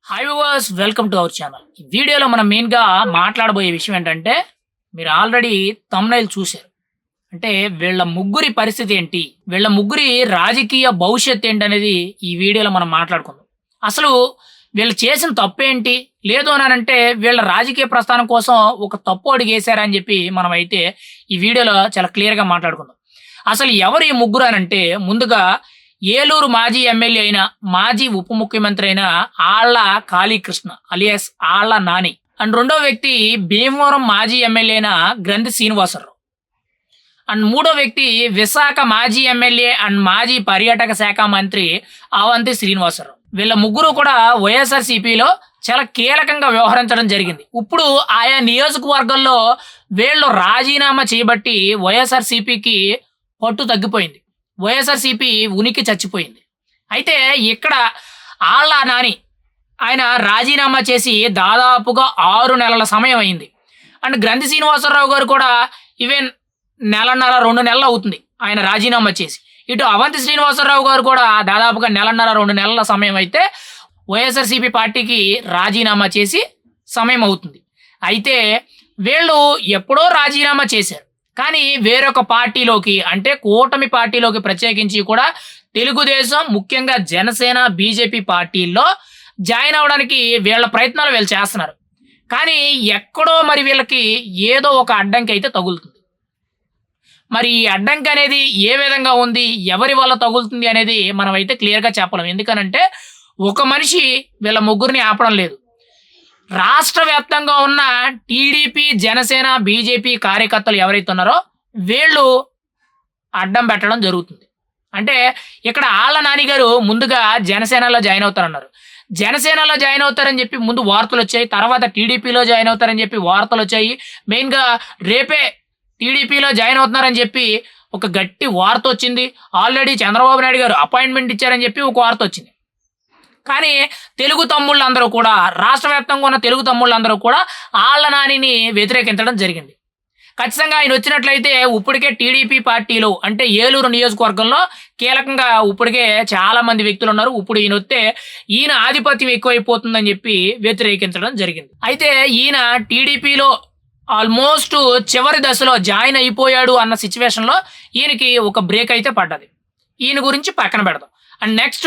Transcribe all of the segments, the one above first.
Hi viewers, welcome to our channel. ఈ వీడియోలో మనం మెయిన్‌గా మాట్లాడబోయే విషయం ఏంటంటే, మీరు ఆల్రెడీ థంబ్‌నెయిల్ చూసారు. అంటే వీళ్ళ ముగ్గురి పరిస్థితి ఏంటి? వీళ్ళ ముగ్గురి రాజకీయ భవిష్యత్తు ఏంటనేది ఈ వీడియోలో మనం మాట్లాడుకుందాం. అసలు వీళ్ళు చేసిన తప్పేంటి? లేదు అనంటే వీళ్ళ రాజకీయ ప్రస్థానం కోసం ఒక తప్పు అడుగేశారా అని చెప్పి మనమైతే ఈ వీడియోలో చాలా క్లియర్‌గా మాట్లాడుకుందాం. అసలు ఎవరు ఈ ముగ్గురు అనంటే ముందుగా ఏలూరు మాజీ ఎమ్మెల్యే అయిన, మాజీ ఉప ముఖ్యమంత్రి అయిన ఆళ్ల కాళీకృష్ణ అలియాస్ ఆళ్ల నాని. అండ్ రెండో వ్యక్తి భీమవరం మాజీ ఎమ్మెల్యే అయిన గ్రంథి శ్రీనివాసరావు. అండ్ మూడో వ్యక్తి విశాఖ మాజీ ఎమ్మెల్యే అండ్ మాజీ పర్యాటక శాఖ మంత్రి అవంతి శ్రీనివాసరావు. వీళ్ళ ముగ్గురు కూడా వైఎస్ఆర్‌సీపీలో చాలా కీలకంగా వ్యవహరించడం జరిగింది. ఇప్పుడు ఆయా నియోజకవర్గాల్లో వీళ్ళు రాజీనామా చేయబట్టి వైఎస్ఆర్‌సీపీకి పట్టు తగ్గిపోయింది. వైఎస్ఆర్‌సీపీ ఉనికి చచ్చిపోయింది. అయితే ఇక్కడ ఆళ్ల నాని ఆయన రాజీనామా చేసి దాదాపుగా 6 నెలల సమయం అయింది. అండ్ గ్రంథి శ్రీనివాసరావు గారు కూడా ఈవెన్ నెలన్నర, 2 నెలలు అవుతుంది ఆయన రాజీనామా చేసి. ఇటు అవంతి శ్రీనివాసరావు గారు కూడా దాదాపుగా నెలన్నర, 2 నెలల సమయం అయితే వైఎస్ఆర్‌సీపీ పార్టీకి రాజీనామా చేసి సమయం అవుతుంది. అయితే వీళ్ళు ఎప్పుడో రాజీనామా చేశారు. కానీ వేరొక పార్టీలోకి, అంటే కూటమి పార్టీలోకి ప్రత్యేకించి కూడా తెలుగుదేశం, ముఖ్యంగా జనసేన, బీజేపీ పార్టీల్లో జాయిన్ అవ్వడానికి వీళ్ళ ప్రయత్నాలు వీళ్ళు చేస్తున్నారు. కానీ ఎక్కడో మరి వీళ్ళకి ఏదో ఒక అడ్డంకి అయితే తగులుతుంది. మరి ఈ అడ్డంకి అనేది ఏ విధంగా ఉంది, ఎవరి వల్ల తగులుతుంది అనేది మనమైతే క్లియర్‌గా చెప్పలేం. ఎందుకనంటే ఒక మనిషి వీళ్ళ ముగ్గురిని ఆపడం లేదు. రాష్ట్ర వ్యాప్తంగా ఉన్న టీడీపీ, జనసేన, బీజేపీ కార్యకర్తలు ఎవరైతే ఉన్నారో వీళ్ళు అడ్డం పెట్టడం జరుగుతుంది. అంటే ఇక్కడ ఆళ్ల నాని గారు ముందుగా జనసేనలో జాయిన్ అవుతారన్నారు. జనసేనలో జాయిన్ అవుతారని చెప్పి ముందు వార్తలొచ్చాయి. తర్వాత టీడీపీలో జాయిన్ అవుతారని చెప్పి వార్తలొచ్చాయి. మెయిన్‌గా రేపే టీడీపీలో జాయిన్ అవుతున్నారని చెప్పి ఒక గట్టి వార్తొచ్చింది. ఆల్రెడీ చంద్రబాబు నాయుడు గారు అపాయింట్‌మెంట్ ఇచ్చారని చెప్పి ఒక వార్తొచ్చింది. కానీ తెలుగు తమ్ముళ్ళందరూ కూడా, రాష్ట్ర వ్యాప్తంగా ఉన్న తెలుగు తమ్ముళ్ళందరూ కూడా ఆళ్ల నానిని వ్యతిరేకించడం జరిగింది. ఖచ్చితంగా ఆయన వచ్చినట్లయితే ఇప్పటికే టీడీపీ పార్టీలో, అంటే ఏలూరు నియోజకవర్గంలో కీలకంగా ఇప్పటికే చాలా మంది వ్యక్తులు ఉన్నారు. ఇప్పుడు ఈయనొస్తే ఈయన ఆధిపత్యం ఎక్కువైపోతుందని చెప్పి వ్యతిరేకించడం జరిగింది. అయితే ఈయన టీడీపీలో ఆల్మోస్ట్ చివరి దశలో జాయిన్ అయిపోయాడు అన్న సిచ్యువేషన్‌లో ఈయనకి ఒక బ్రేక్ అయితే పడ్డది. ఈయన గురించి పక్కన పెడదాం. అండ్ నెక్స్ట్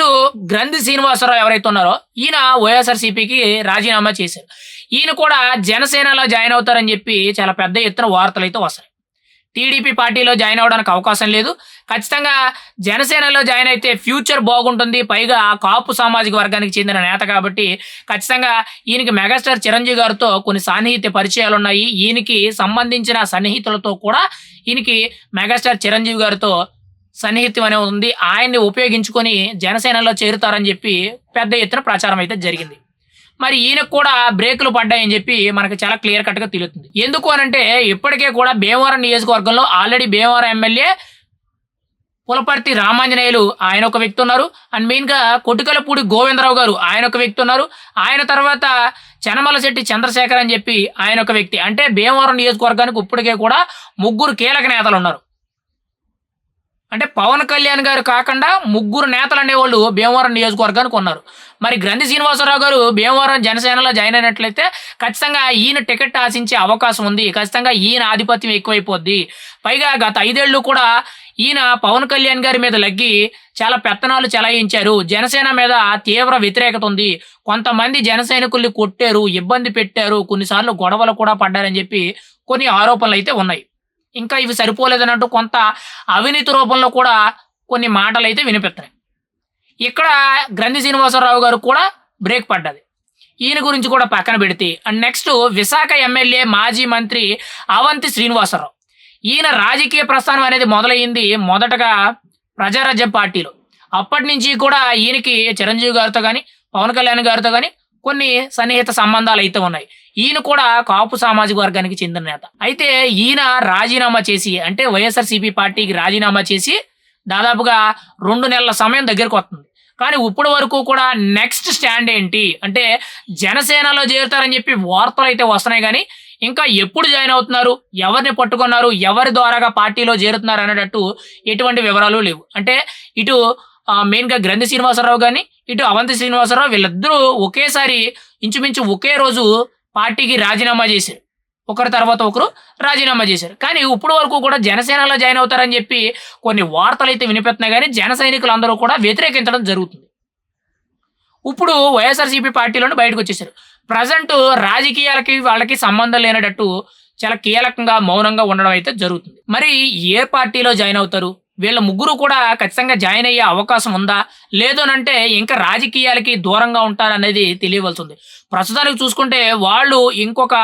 గ్రంథి శ్రీనివాసరావు ఎవరైతే ఉన్నారో ఈయన వైఎస్ఆర్‌సీపీకి రాజీనామా చేశారు. ఈయన కూడా జనసేనలో జాయిన్ అవుతారని చెప్పి చాలా పెద్ద ఎత్తున వార్తలైతే వస్తున్నాయి. టీడీపీ పార్టీలో జాయిన్ అవ్వడానికి అవకాశం లేదు. ఖచ్చితంగా జనసేనలో జాయిన్ అయితే ఫ్యూచర్ బాగుంటుంది. పైగా కాపు సామాజిక వర్గానికి చెందిన నేత కాబట్టి ఖచ్చితంగా ఈయనకి మెగాస్టార్ చిరంజీవి గారితో కొన్ని సాన్నిహిత్య పరిచయాలున్నాయి. ఈయనకి సంబంధించిన సన్నిహితులతో కూడా ఈయనకి మెగాస్టార్ చిరంజీవి గారితో సన్నిహిత్యం అనేది ఉంది. ఆయన్ని ఉపయోగించుకొని జనసేనలో చేరుతారని చెప్పి పెద్ద ఎత్తున ప్రచారం అయితే జరిగింది. మరి ఈయనకు కూడా బ్రేకులు పడ్డాయని చెప్పి మనకు చాలా క్లియర్ కట్‌గా తెలుస్తుంది. ఎందుకు అనంటే ఇప్పటికే కూడా భీమవరం నియోజకవర్గంలో ఆల్రెడీ భీమవరం ఎమ్మెల్యే పులపర్తి రామాంజనేయులు ఆయన ఒక వ్యక్తి ఉన్నారు. అండ్ మెయిన్‌గా కొట్టికలపూడి గోవిందరావు గారు ఆయన ఒక వ్యక్తి ఉన్నారు. ఆయన తర్వాత చెనమలశెట్టి చంద్రశేఖర్ అని చెప్పి ఆయన ఒక వ్యక్తి. అంటే భీమవరం నియోజకవర్గానికి ఇప్పటికే కూడా ముగ్గురు కీలక నేతలు ఉన్నారు. అంటే పవన్ కళ్యాణ్ గారు కాకుండా ముగ్గురు నేతలు అనేవాళ్ళు భీమవరం నియోజకవర్గానికి ఉన్నారు. మరి గ్రంథి శ్రీనివాసరావు గారు భీమవరం జనసేనలో జాయిన్ అయినట్లయితే ఖచ్చితంగా ఈయన టికెట్ ఆశించే అవకాశం ఉంది. ఖచ్చితంగా ఈయన ఆధిపత్యం ఎక్కువైపోద్ది. పైగా గత 5 ఏళ్ళు కూడా ఈయన పవన్ కళ్యాణ్ గారి మీద లగ్గి చాలా పెత్తనాలు చెలాయించారు. జనసేన మీద తీవ్ర వ్యతిరేకత ఉంది. కొంతమంది జన సైనికుల్ని కొట్టారు, ఇబ్బంది పెట్టారు, కొన్నిసార్లు గొడవలు కూడా పడ్డారని చెప్పి కొన్ని ఆరోపణలు అయితే ఉన్నాయి. ఇంకా ఇవి సరిపోలేదన్నట్టు కొంత అవినీతి రూపంలో కూడా కొన్ని మాటలైతే వినిపిస్తున్నాయి. ఇక్కడ గ్రంథి శ్రీనివాసరావు గారు కూడా బ్రేక్ పడ్డది. ఈయన గురించి కూడా పక్కన పెడితే అండ్ నెక్స్ట్ విశాఖ ఎమ్మెల్యే మాజీ మంత్రి అవంతి శ్రీనివాసరావు. ఈయన రాజకీయ ప్రస్థానం అనేది మొదలైంది మొదటగా ప్రజారాజ్యం పార్టీలో. అప్పటి నుంచి కూడా ఈయనకి చిరంజీవి గారితో కానీ, పవన్ కళ్యాణ్ గారితో కానీ కొన్ని సన్నిహిత సంబంధాలు అయితే ఉన్నాయి. ఈయన కూడా కాపు సామాజిక వర్గానికి చెందిన నేత. అయితే ఈయన రాజీనామా చేసి, అంటే వైఎస్ఆర్‌సీపీ పార్టీకి రాజీనామా చేసి దాదాపుగా 2 నెలల సమయం దగ్గరకు వస్తుంది. కానీ ఇప్పటి వరకు కూడా నెక్స్ట్ స్టాండ్ ఏంటి అంటే జనసేనలో చేరుతారని చెప్పి వార్తలు అయితే వస్తున్నాయి. కానీ ఇంకా ఎప్పుడు జాయిన్ అవుతున్నారు, ఎవరిని పట్టుకున్నారు, ఎవరి ద్వారాగా పార్టీలో చేరుతున్నారు అనేటట్టు ఎటువంటి వివరాలు లేవు. అంటే ఇటు మెయిన్‌గా గ్రంథి శ్రీనివాసరావు గాని, ఇటు అవంతి శ్రీనివాసరావు వీళ్ళిద్దరూ ఒకేసారి ఇంచుమించు ఒకే రోజు పార్టీకి రాజీనామా చేశారు. ఒకరి తర్వాత ఒకరు రాజీనామా చేశారు. కానీ ఇప్పటి వరకు కూడా జనసేనలో జాయిన్ అవుతారని చెప్పి కొన్ని వార్తలైతే వినిపిస్తున్నాయి గానీ, జన సైనికులందరూ కూడా వ్యతిరేకించడం జరుగుతుంది. ఇప్పుడు వైఎస్ఆర్‌సీపీ పార్టీలోనే బయటకొచ్చేసారు. ప్రెజెంట్ రాజకీయాలకి వాళ్ళకి సంబంధం లేనట్టు చాలా కీలకంగా మౌనంగా ఉండడం అయితే జరుగుతుంది. మరి ఏ పార్టీలో జాయిన్ అవుతారు? వీళ్ళ ముగ్గురు కూడా ఖచ్చితంగా జాయిన్ అయ్యే అవకాశం ఉందా? లేదనంటే ఇంకా రాజకీయాలకి దూరంగా ఉంటారనేది తెలియవలసింది. ప్రస్తుతానికి చూసుకుంటే వాళ్ళు ఇంకొక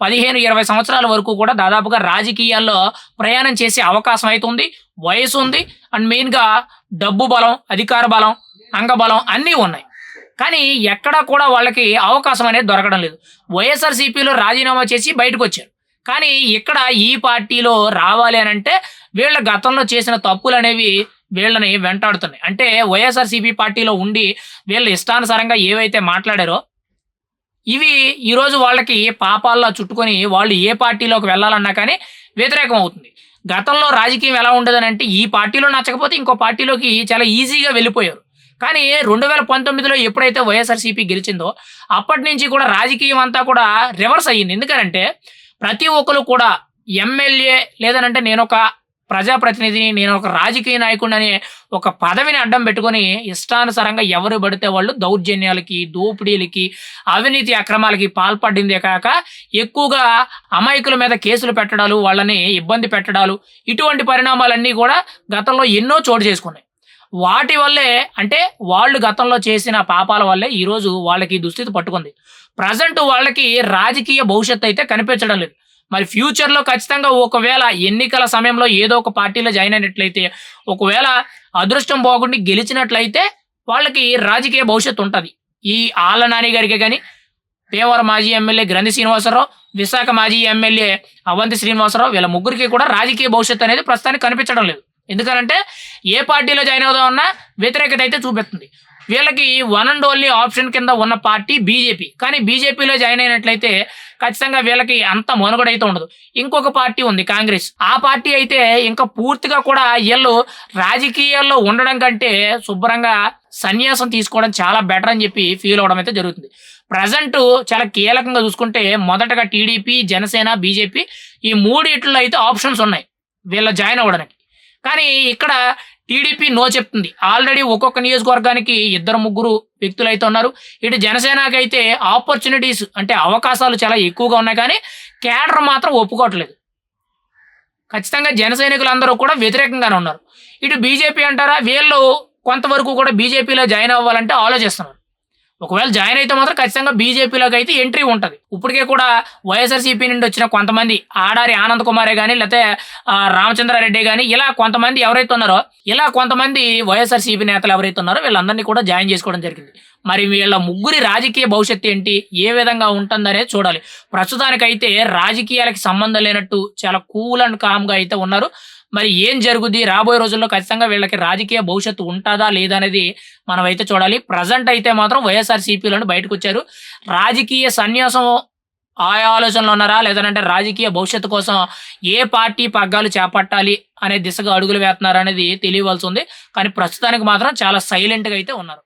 15, 20 సంవత్సరాల వరకు కూడా దాదాపుగా రాజకీయాల్లో ప్రయాణం చేసే అవకాశం అయితే ఉంది. వయసు ఉంది. అండ్ మెయిన్‌గా డబ్బు బలం, అధికార బలం, అంగబలం అన్నీ ఉన్నాయి. కానీ ఎక్కడా కూడా వాళ్ళకి అవకాశం అనేది దొరకడం లేదు. వైఎస్ఆర్‌సీపీలో రాజీనామా చేసి బయటకొచ్చారు. కానీ ఇక్కడ ఈ పార్టీలో రావాలి అనంటే వీళ్ళ గతంలో చేసిన తప్పులనేవి వీళ్ళని వెంటాడుతున్నాయి. అంటే వైఎస్ఆర్‌సీపీ పార్టీలో ఉండి వీళ్ళు ఇష్టానుసారంగా ఏవైతే మాట్లాడారో ఇవి ఈరోజు వాళ్ళకి పాపాల్లా చుట్టుకొని వాళ్ళు ఏ పార్టీలోకి వెళ్ళాలన్నా కానీ వ్యతిరేకం అవుతుంది. గతంలో రాజకీయం ఎలా ఉండదనంటే ఈ పార్టీలో నచ్చకపోతే ఇంకో పార్టీలోకి చాలా ఈజీగా వెళ్ళిపోయారు. కానీ 2019లో ఎప్పుడైతే వైఎస్ఆర్‌సీపీ గెలిచిందో అప్పటి నుంచి కూడా రాజకీయం అంతా కూడా రివర్స్ అయ్యింది. ఎందుకనంటే ప్రతి ఒక్కరు కూడా ఎమ్మెల్యే లేదనంటే నేనొక ప్రజాప్రతినిధిని, నేనొక రాజకీయ నాయకుడిననే ఒక పదవిని అడ్డం పెట్టుకొని ఇష్టానుసారంగా ఎవరు పడితే వాళ్ళు దౌర్జన్యాలకి, దోపిడీలకి, అవినీతి అక్రమాలకి పాల్పడిందే కాక ఎక్కువగా అమాయకుల మీద కేసులు పెట్టడాలు, వాళ్ళని ఇబ్బంది పెట్టడాలు ఇటువంటి పరిణామాలన్నీ కూడా గతంలో ఎన్నో చోటు చేసుకున్నాయి. వాటి వల్లే అంటే వాళ్ళు గతంలో చేసిన పాపాల వల్లే ఈరోజు వాళ్ళకి ఈ దుస్థితి పట్టుకుంది. ప్రెజెంట్ వాళ్ళకి రాజకీయ భవిష్యత్తు అయితే కనిపించడం లేదు. మరి ఫ్యూచర్‌లో ఖచ్చితంగా ఒకవేళ ఎన్నికల సమయంలో ఏదో ఒక పార్టీలో జాయిన్ అయినట్లయితే, ఒకవేళ అదృష్టం బాగుండి గెలిచినట్లయితే వాళ్ళకి రాజకీయ భవిష్యత్తు ఉంటది. ఈ ఆళ్ల నాని గారికి గాని, భీమవరం మాజీ ఎమ్మెల్యే గ్రంథి శ్రీనివాసరావు, విశాఖ మాజీ ఎమ్మెల్యే అవంతి శ్రీనివాసరావు వీళ్ళ ముగ్గురికి కూడా రాజకీయ భవిష్యత్తు అనేది ప్రస్తుతానికి కనిపించడం లేదు. ఎందుకనంటే ఏ పార్టీలో జాయిన్ అవుదామన్నా వ్యతిరేకత అయితే చూపిస్తుంది. వీళ్ళకి వన్ అండ్ ఓన్లీ ఆప్షన్ కింద ఉన్న పార్టీ బీజేపీ. కానీ బీజేపీలో జాయిన్ అయినట్లయితే ఖచ్చితంగా వీళ్ళకి అంత మనుగడ అయితే ఉండదు. ఇంకొక పార్టీ ఉంది కాంగ్రెస్. ఆ పార్టీ అయితే ఇంకా పూర్తిగా కూడా ఈళ్ళు రాజకీయాల్లో ఉండడం కంటే శుభ్రంగా సన్యాసం తీసుకోవడం చాలా బెటర్ అని చెప్పి ఫీల్ అవ్వడం అయితే జరుగుతుంది. ప్రెజెంట్ చాలా కీలకంగా చూసుకుంటే మొదటగా టీడీపీ, జనసేన, బీజేపీ ఈ మూడిట్లో అయితే ఆప్షన్స్ ఉన్నాయి వీళ్ళ జాయిన్ అవ్వడానికి. కానీ ఇక్కడ టీడీపీ నో చెప్తుంది. ఆల్రెడీ ఒక్కొక్క నియోజకవర్గానికి 2, 3 వ్యక్తులైతే ఉన్నారు. ఇటు జనసేనకైతే ఆపర్చునిటీస్ అంటే అవకాశాలు చాలా ఎక్కువగా ఉన్నాయి. కానీ కేడర్ మాత్రం ఒప్పుకోవట్లేదు. ఖచ్చితంగా జన సైనికులందరూ కూడా వ్యతిరేకంగానే ఉన్నారు. ఇటు బీజేపీ అంటారా వీళ్ళు కొంతవరకు కూడా బీజేపీలో జాయిన్ అవ్వాలంటే ఆలోచిస్తున్నారు. ఒకవేళ జాయిన్ అయితే మాత్రం ఖచ్చితంగా బీజేపీలోకి అయితే ఎంట్రీ ఉంటది. ఇప్పటికే కూడా వైఎస్ఆర్‌సీపీ నుండి వచ్చిన కొంతమంది ఆడారి ఆనంద్ కుమారే గాని లేతే రామచంద్రారెడ్డి గాని ఇలా కొంతమంది ఎవరైతే ఉన్నారో ఇలా కొంతమంది వైఎస్ఆర్‌సీపీ నేతలు ఎవరైతే ఉన్నారో వీళ్ళందరినీ కూడా జాయిన్ చేసుకోవడం జరిగింది. మరి వీళ్ళ ముగ్గురి రాజకీయ భవిష్యత్తు ఏంటి? ఏ విధంగా ఉంటుందనేది చూడాలి. ప్రస్తుతానికైతే రాజకీయాలకి సంబంధం లేనట్టు చాలా కూల్ అండ్ కామ్‌గా అయితే ఉన్నారు. మరి ఏం జరుగుద్ది? రాబోయే రోజుల్లో ఖచ్చితంగా వీళ్ళకి రాజకీయ భవిష్యత్తు ఉంటదా? లేదా? అనేది మనమైతే చూడాలి. ప్రెజెంట్ అయితే మాత్రం వైఎస్ఆర్‌సీపీలోనే బయటకొచ్చారు. రాజకీయ సన్యాసం ఆలోచనలో ఉన్నారా? లేదనంటే రాజకీయ భవిష్యత్తు కోసం ఏ పార్టీ పగ్గాలు చేపట్టాలి అనే దిశగా అడుగులు వేస్తున్నారనేది తెలియవలసి ఉంది. కానీ ప్రస్తుతానికి మాత్రం చాలా సైలెంట్‌గా అయితే ఉన్నారు.